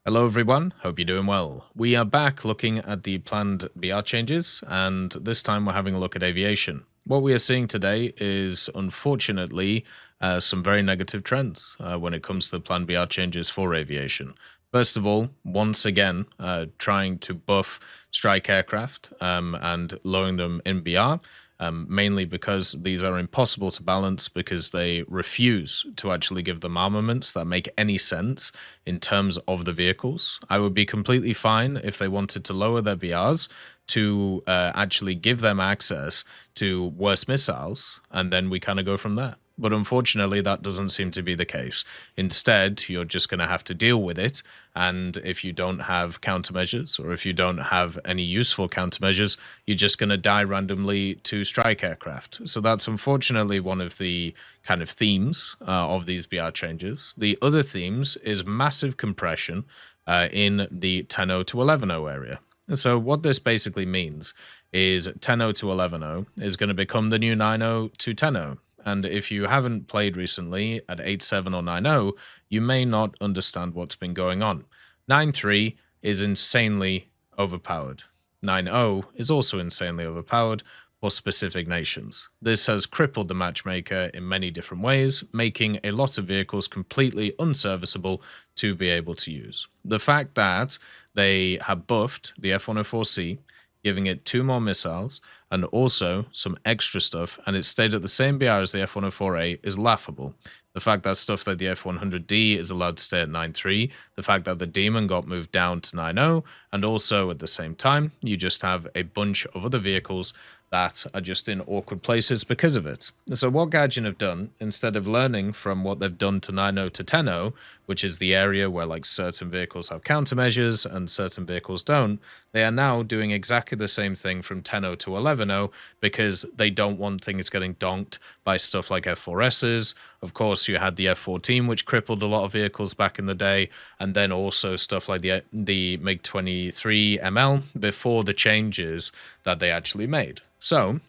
Hello everyone, hope you're doing well. We are back looking at the planned BR changes, and this time we're having a look at aviation. What we are seeing today is, unfortunately, some very negative trends when it comes to the planned BR changes for aviation. First of all, once again, trying to buff strike aircraft and lowering them in BR. Mainly because these are impossible to balance because they refuse to actually give them armaments that make any sense in terms of the vehicles. I would be completely fine if they wanted to lower their BRs to actually give them access to worse missiles, and then we kind of go from there. But unfortunately, that doesn't seem to be the case. Instead, you're just going to have to deal with it. And if you don't have countermeasures, or if you don't have any useful countermeasures, you're just going to die randomly to strike aircraft. So that's unfortunately one of the kind of themes of these BR changes. The other themes is massive compression in the 10.0 to 11.0 area. So what this basically means is 10.0 to 11.0 is going to become the new 9.0 to 10.0. And if you haven't played recently at 8.7 or 9.0, you may not understand what's been going on. 9.3 is insanely overpowered. 9.0 is also insanely overpowered for specific nations. This has crippled the matchmaker in many different ways, making a lot of vehicles completely unserviceable to be able to use. The fact that they have buffed the F-104C, giving it 2 more missiles, and also some extra stuff, and it stayed at the same BR as the F-104A is laughable. The fact that stuff like the F-100D is allowed to stay at 9.3, the fact that the Demon got moved down to 9.0, and also at the same time, you just have a bunch of other vehicles that are just in awkward places because of it. So what Gaijin have done, instead of learning from what they've done to 9.0 to 10.0, which is the area where like certain vehicles have countermeasures and certain vehicles don't, they are now doing exactly the same thing from 10.0 to 11.0 because they don't want things getting donked by stuff like F4Ss. Of course, you had the F-14, which crippled a lot of vehicles back in the day, and then also stuff like the MiG-23 ML before the changes that they actually made. So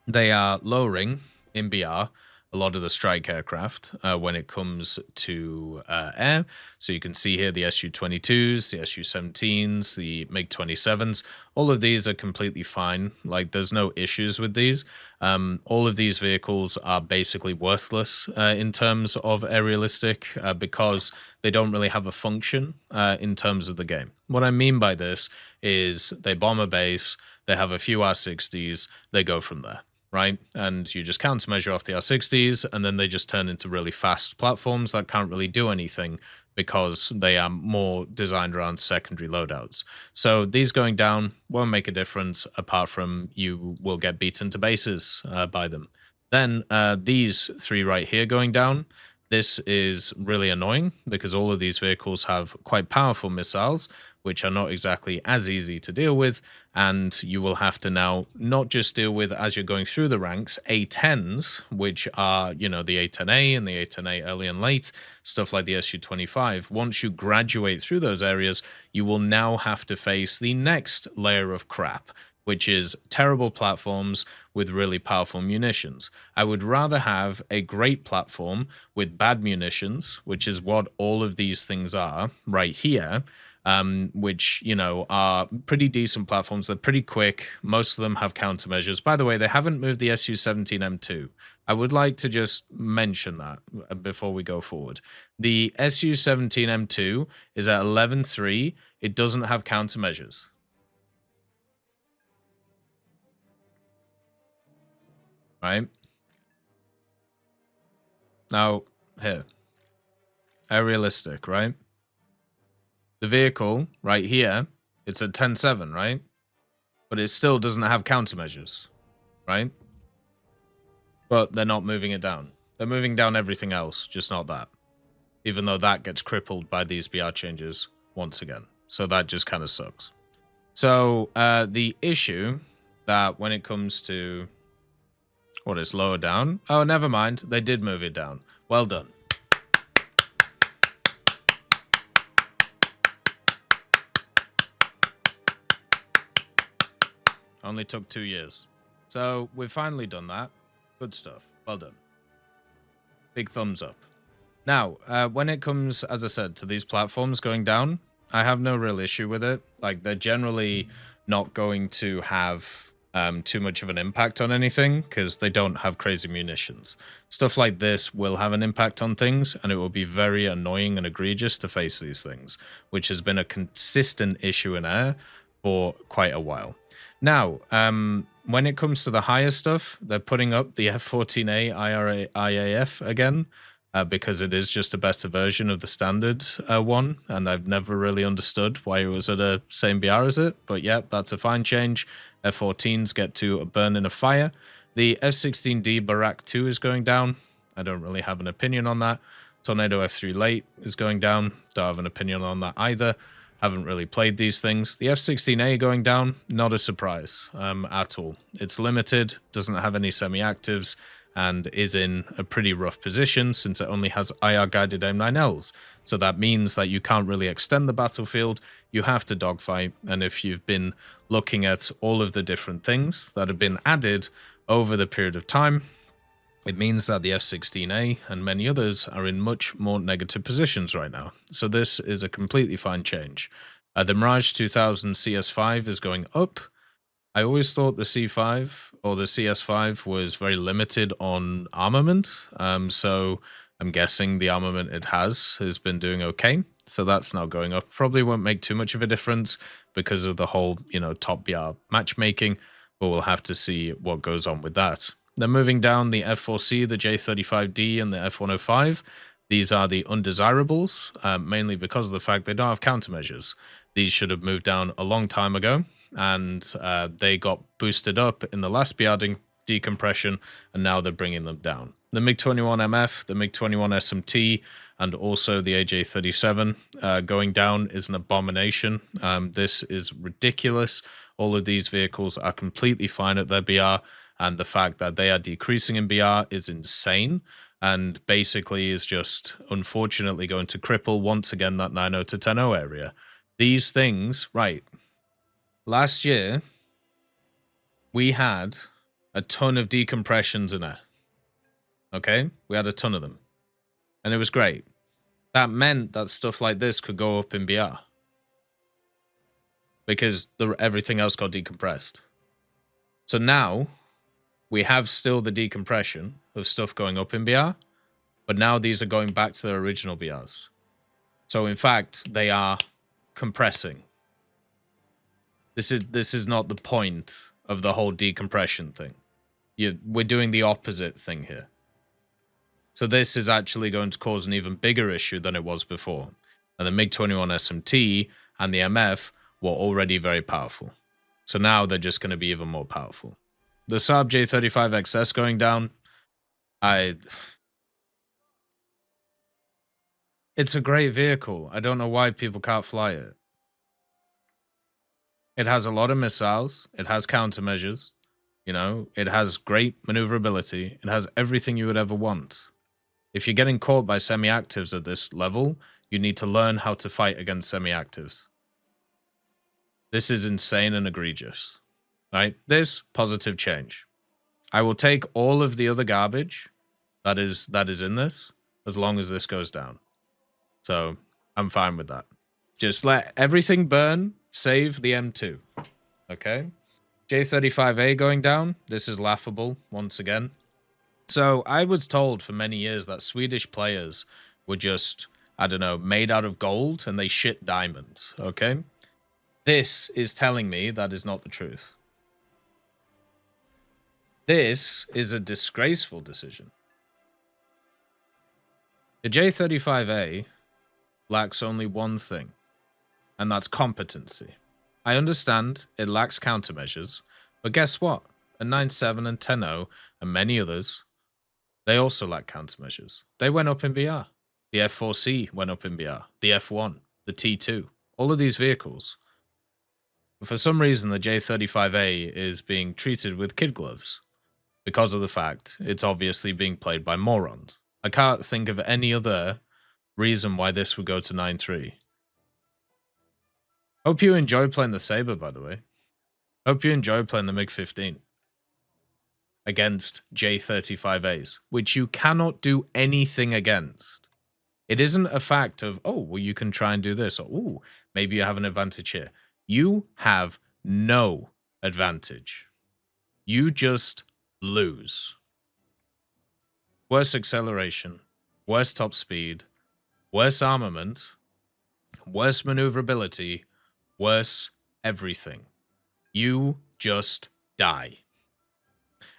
they are lowering in BR a lot of the strike aircraft when it comes to air. So you can see here the Su-22s, the Su-17s, the MiG-27s. All of these are completely fine. Like, there's no issues with these. All of these vehicles are basically worthless in terms of aerialistic because they don't really have a function in terms of the game. What I mean by this is they bomb a base, they have a few R-60s, they go from there. Right? And you just countermeasure off the R-60s, and then they just turn into really fast platforms that can't really do anything because they are more designed around secondary loadouts. So these going down won't make a difference apart from you will get beaten to bases by them. Then these 3 right here going down, this is really annoying because all of these vehicles have quite powerful missiles, which are not exactly as easy to deal with, and you will have to now not just deal with, as you're going through the ranks, A-10s, which are, you know, the A-10A and the A-10A early and late, stuff like the Su-25. Once you graduate through those areas, you will now have to face the next layer of crap, which is terrible platforms with really powerful munitions. I would rather have a great platform with bad munitions, which is what all of these things are right here, which, you know, are pretty decent platforms. They're pretty quick. Most of them have countermeasures. By the way, they haven't moved the Su-17M2. I would like to just mention that before we go forward. The Su-17M2 is at 11.3. It doesn't have countermeasures. Right? Now, here. Aerialistic, right? The vehicle right here, it's at 10.7, right? But it still doesn't have countermeasures, right? But they're not moving it down. They're moving down everything else, just not that. Even though that gets crippled by these BR changes once again. So that just kind of sucks. So the issue that when it comes to what is lower down, oh, never mind. They did move it down. Well done. Only took 2 years. So we've finally done that. Good stuff. Well done. Big thumbs up. Now, when it comes, as I said, to these platforms going down, I have no real issue with it. Like, they're generally not going to have too much of an impact on anything because they don't have crazy munitions. Stuff like this will have an impact on things, and it will be very annoying and egregious to face these things, which has been a consistent issue in air for quite a while. Now, when it comes to the higher stuff, they're putting up the F-14A IAF again, because it is just a better version of the standard one, and I've never really understood why it was at the same BR as it, but yeah, that's a fine change. F-14s get to burn in a fire. The F-16D Barak 2 is going down. I don't really have an opinion on that. Tornado F3 Late is going down. Don't have an opinion on that either. Haven't really played these things. The F-16A going down, not a surprise at all. It's limited, doesn't have any semi-actives, and is in a pretty rough position since it only has IR-guided M9Ls. So that means that you can't really extend the battlefield, you have to dogfight, and if you've been looking at all of the different things that have been added over the period of time, it means that the F-16A and many others are in much more negative positions right now. So this is a completely fine change. The Mirage 2000 CS5 is going up. I always thought the C5 or the CS5 was very limited on armament, so I'm guessing the armament it has been doing okay. So that's now going up. Probably won't make too much of a difference because of the whole, top BR matchmaking, but we'll have to see what goes on with that. Then moving down, the F4C, the J35D, and the F105. These are the undesirables, mainly because of the fact they don't have countermeasures. These should have moved down a long time ago, and they got boosted up in the last BR decompression, and now they're bringing them down. The MiG-21MF, the MiG-21 SMT, and also the AJ-37 going down is an abomination. This is ridiculous. All of these vehicles are completely fine at their BR, and the fact that they are decreasing in BR is insane, and basically is just unfortunately going to cripple once again that 9.0 to 10.0 area. These things, right, last year we had a ton of decompressions in air. Okay, we had a ton of them, and it was great. That meant that stuff like this could go up in BR because everything else got decompressed. So now we have still the decompression of stuff going up in BR, but now these are going back to their original BRs. So in fact, they are compressing. This is not the point of the whole decompression thing. We're doing the opposite thing here. So this is actually going to cause an even bigger issue than it was before. And the MiG-21 SMT and the MF were already very powerful. So now they're just going to be even more powerful. The Saab J35XS going down, it's a great vehicle. I don't know why people can't fly it. It has a lot of missiles. It has countermeasures. It has great maneuverability. It has everything you would ever want. If you're getting caught by semi-actives at this level, you need to learn how to fight against semi-actives. This is insane and egregious. Right? This, positive change. I will take all of the other garbage that is in this, as long as this goes down. So, I'm fine with that. Just let everything burn, save the M2. Okay? J35A going down. This is laughable, once again. So, I was told for many years that Swedish players were just, made out of gold, and they shit diamonds. Okay? This is telling me that is not the truth. This is a disgraceful decision. The J35A lacks only one thing, and that's competency. I understand it lacks countermeasures, but guess what? A 9.7 and 10.0 and many others, they also lack countermeasures. They went up in BR. The F4C went up in BR. The F1, the T2, all of these vehicles. But for some reason, the J35A is being treated with kid gloves because of the fact it's obviously being played by morons. I can't think of any other reason why this would go to 9.3. Hope you enjoy playing the Sabre, by the way. Hope you enjoy playing the MiG-15 against J35As, which you cannot do anything against. It isn't a fact of, oh, well, you can try and do this, or, oh, maybe you have an advantage here. You have no advantage. You just lose. Worse acceleration, worse top speed, worse armament, worse maneuverability, worse everything. You just die.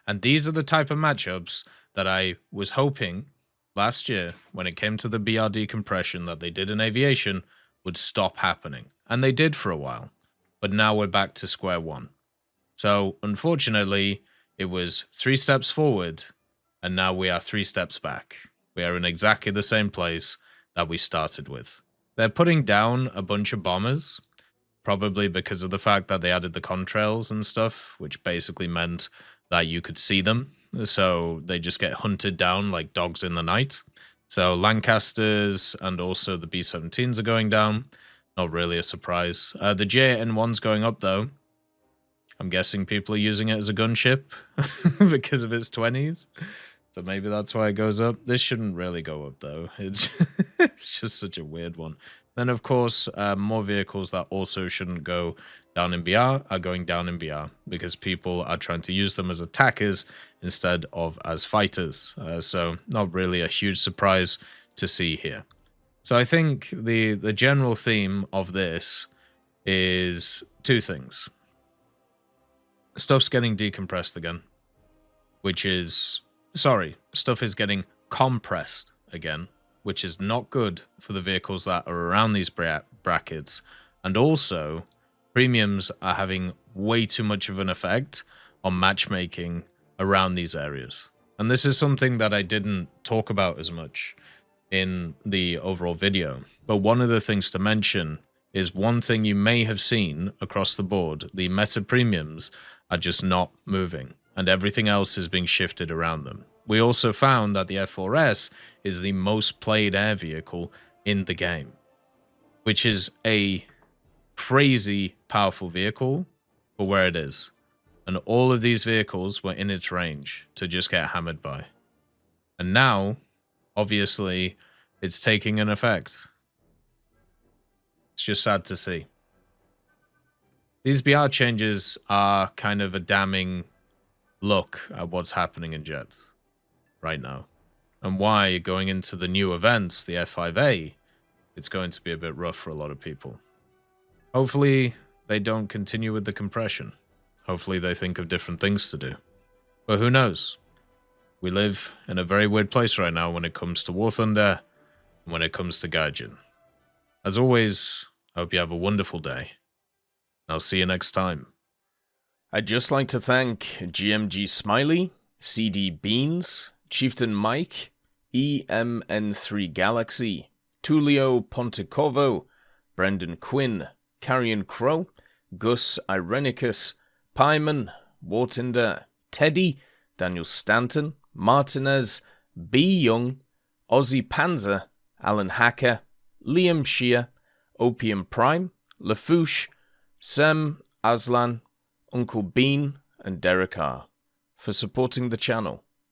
And these are the type of matchups that I was hoping last year, when it came to the BR decompression that they did in Aviation, would stop happening. And they did for a while. But now we're back to square one. So, unfortunately, it was 3 steps forward, and now we are 3 steps back. We are in exactly the same place that we started with. They're putting down a bunch of bombers, probably because of the fact that they added the contrails and stuff, which basically meant that you could see them. So they just get hunted down like dogs in the night. So Lancasters and also the B-17s are going down. Not really a surprise. The J-N1's going up, though. I'm guessing people are using it as a gunship because of its 20s. So maybe that's why it goes up. This shouldn't really go up, though. It's just such a weird one. Then, of course, more vehicles that also shouldn't go down in BR are going down in BR because people are trying to use them as attackers instead of as fighters. So not really a huge surprise to see here. So I think the general theme of this is 2 things. Stuff's getting decompressed again, which is... Sorry, stuff is getting compressed again, which is not good for the vehicles that are around these brackets. And also, premiums are having way too much of an effect on matchmaking around these areas. And this is something that I didn't talk about as much in the overall video. But one of the things to mention is one thing you may have seen across the board. The meta premiums are just not moving, and everything else is being shifted around them. We also found that the F4S is the most played air vehicle in the game, which is a crazy powerful vehicle for where it is. And all of these vehicles were in its range to just get hammered by. And now, obviously, it's taking an effect. It's just sad to see. These BR changes are kind of a damning look at what's happening in jets right now. And why, going into the new events, the F5A, it's going to be a bit rough for a lot of people. Hopefully, they don't continue with the compression. Hopefully, they think of different things to do. But who knows? We live in a very weird place right now when it comes to War Thunder and when it comes to Gaijin. As always, I hope you have a wonderful day. I'll see you next time. I'd just like to thank GMG Smiley, CD Beans, Chieftain Mike, EMN3 Galaxy, Tulio Pontecorvo, Brendan Quinn, Carrion Crow, Gus Irenicus, Pyman, Wartinder, Teddy, Daniel Stanton, Martinez, B. Young, Ozzy Panzer, Alan Hacker, Liam Shear, Opium Prime, Lafouche, Sem, Aslan, Uncle Bean, and Derek R. for supporting the channel.